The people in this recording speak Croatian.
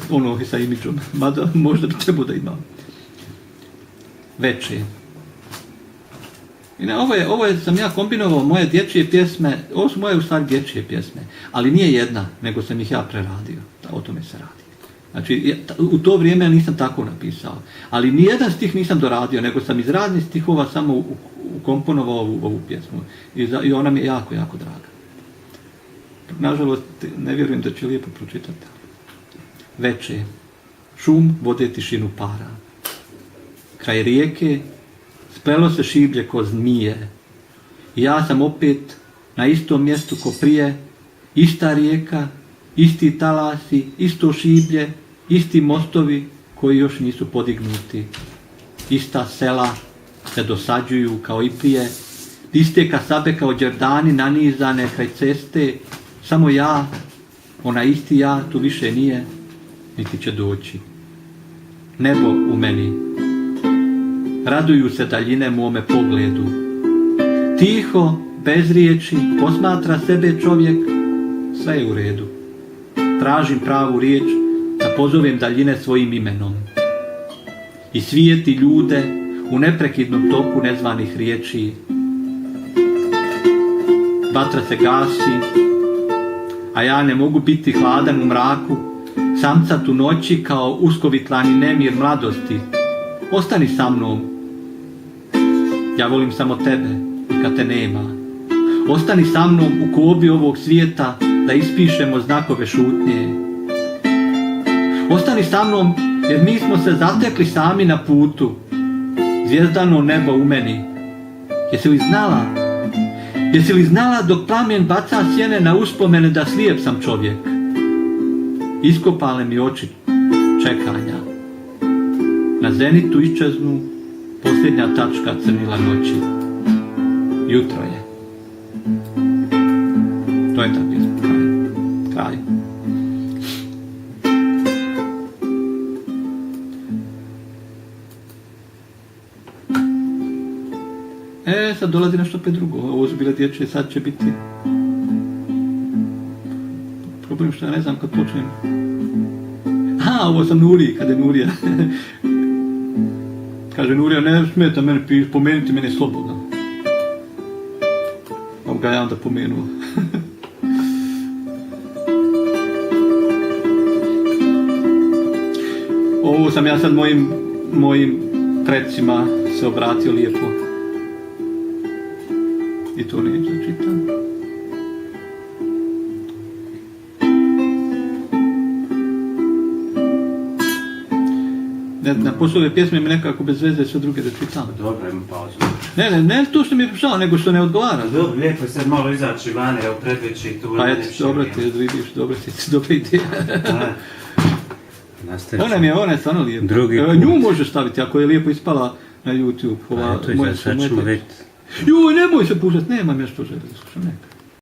ono sa imidžom, mada možda bi trebao da imam. Veče. I ovo sam ja kombinovao moje dječje pjesme, ovo su moje u stvari dječje pjesme, ali nije jedna, nego sam ih ja preradio, o tome se radi. Znači, u to vrijeme ja nisam tako napisao, ali nijedan stih nisam doradio, nego sam iz raznih stihova samo ukomponovao ovu pjesmu i ona mi je jako, jako draga. Nažalost, ne vjerujem da će lijepo pročitati. Veče, šum vode tišinu para. Kraj rijeke splelo se šiblje ko zmije. I ja sam opet na istom mjestu ko prije, ista rijeka, isti talasi, isto šiblje, isti mostovi koji još nisu podignuti. Ista sela se dosađuju kao i prije, iste kasabe kao đerdani nanizane kraj ceste, samo ja, ona isti ja, tu više nije, niti će doći. Nebo u meni. Raduju se daljine mome pogledu. Tiho, bez riječi, posmatra sebe čovjek, sve je u redu. Tražim pravu riječ da pozovem daljine svojim imenom. I svijeti ljude u neprekidnom toku nezvanih riječi. Vatra se gasi, a ja ne mogu biti hladan u mraku, samcat u noći kao uskovitlani nemir mladosti. Ostani sa mnom. Ja volim samo tebe i kad te nema. Ostani sa mnom u kobi ovog svijeta da ispišemo znakove šutnje. Ostani sa mnom jer mi smo se zatekli sami na putu. Zvijezdano nebo u meni. Jesi li znala? Jesi li znala dok plamen baca sjene na uspomene da slijep sam čovjek? Iskopale mi oči čekanja. Na zenitu iščeznu posljednja tačka crnila noći. Jutro je. To je ta pjesma. Kraj. Sad dolazi nešto opet drugo. Ovo su bile dječje, sad će biti... Problem što ja ne znam kad počnem. Ovo sam Nuri, kada je Nurija. Kaže Nurija, ne smeta mene, pomenuti mene slobodno. Ovo ga ja onda pomenuo. Ovo sam ja sad mojim precima se obratio lijepo. I to neću da čitam. Na poslove pjesme mi nekako bez veze sve druge da čitam. Dobro, imam pauzu. Ne to što mi je prišao, nego što ne odgovara. Dobro, lijepo je sad malo izaći vane, evo predveći tu. Pa eto, dobro ti vidiš, dobra ideja. Ona je stvarno lijepa. Nju možeš staviti ako je lijepo ispala na YouTube. Eto, sad ćemo vidjeti. Joj, nemoj se pušati, nemam ja što želim da slušam, neka.